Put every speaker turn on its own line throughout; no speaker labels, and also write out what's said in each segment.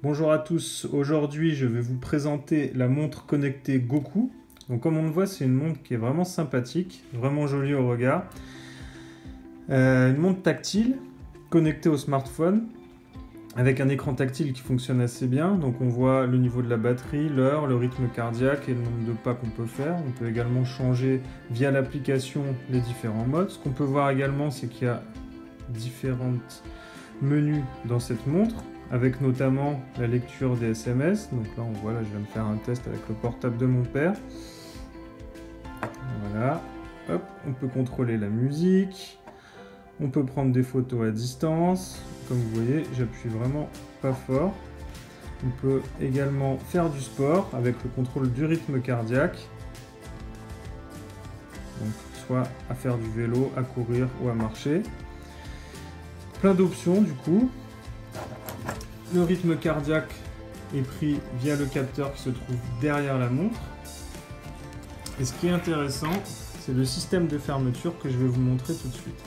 Bonjour à tous, aujourd'hui je vais vous présenter la montre connectée Goku. Donc comme on le voit, c'est une montre qui est vraiment sympathique, vraiment jolie au regard. Une montre tactile, connectée au smartphone, avec un écran tactile qui fonctionne assez bien. Donc on voit le niveau de la batterie, l'heure, le rythme cardiaque et le nombre de pas qu'on peut faire. On peut également changer via l'application les différents modes. Ce qu'on peut voir également, c'est qu'il y a différents menus dans cette montre, avec notamment la lecture des SMS. Donc là on voit, là je viens de faire un test avec le portable de mon père. Voilà, hop, on peut contrôler la musique, on peut prendre des photos à distance. Comme vous voyez, j'appuie vraiment pas fort. On peut également faire du sport avec le contrôle du rythme cardiaque. Donc soit à faire du vélo, à courir ou à marcher. Plein d'options du coup. Le rythme cardiaque est pris via le capteur qui se trouve derrière la montre. Et ce qui est intéressant, c'est le système de fermeture que je vais vous montrer tout de suite.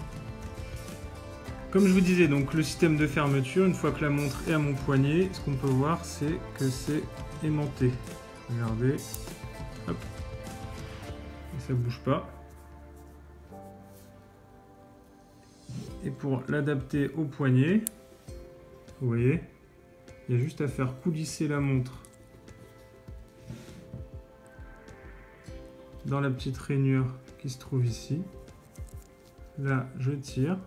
Comme je vous disais, donc le système de fermeture, une fois que la montre est à mon poignet, ce qu'on peut voir, c'est que c'est aimanté. Regardez, hop, et ça bouge pas. Et pour l'adapter au poignet, vous voyez, il y a juste à faire coulisser la montre dans la petite rainure qui se trouve ici. Là, je tire.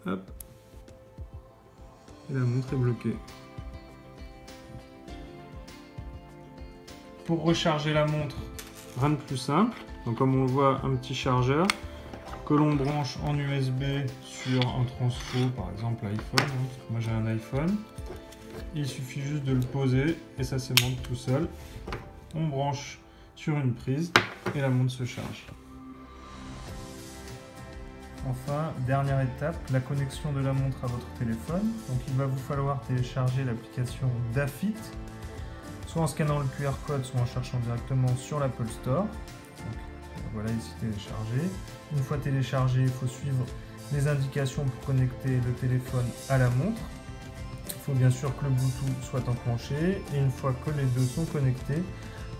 Hop. Et la montre est bloquée. Pour recharger la montre, rien de plus simple. Donc comme on le voit, un petit chargeur que l'on branche en USB sur un transfo, par exemple l'iPhone. Moi j'ai un iPhone. Il suffit juste de le poser et ça se monte tout seul. On branche sur une prise et la montre se charge. Enfin, dernière étape, la connexion de la montre à votre téléphone. Donc il va vous falloir télécharger l'application Dafit, soit en scannant le QR code, soit en cherchant directement sur l'Apple Store. Donc, voilà, ici téléchargé. Une fois téléchargé, il faut suivre les indications pour connecter le téléphone à la montre. Il faut bien sûr que le Bluetooth soit enclenché. Et une fois que les deux sont connectés,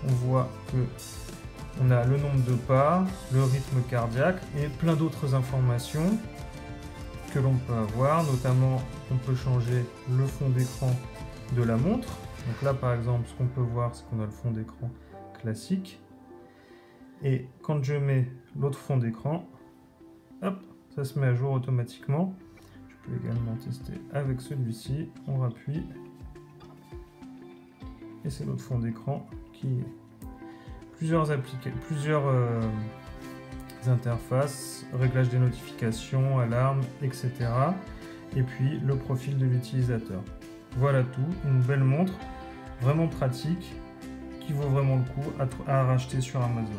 on voit que on a le nombre de pas, le rythme cardiaque et plein d'autres informations que l'on peut avoir. Notamment, on peut changer le fond d'écran de la montre. Donc là, par exemple, ce qu'on peut voir, c'est qu'on a le fond d'écran classique. Et quand je mets l'autre fond d'écran, hop, ça se met à jour automatiquement. Je peux également tester avec celui-ci. On rappuie. Et c'est l'autre fond d'écran qui est. Plusieurs interfaces, réglage des notifications, alarmes, etc. Et puis le profil de l'utilisateur. Voilà tout, une belle montre, vraiment pratique, qui vaut vraiment le coup à racheter sur Amazon.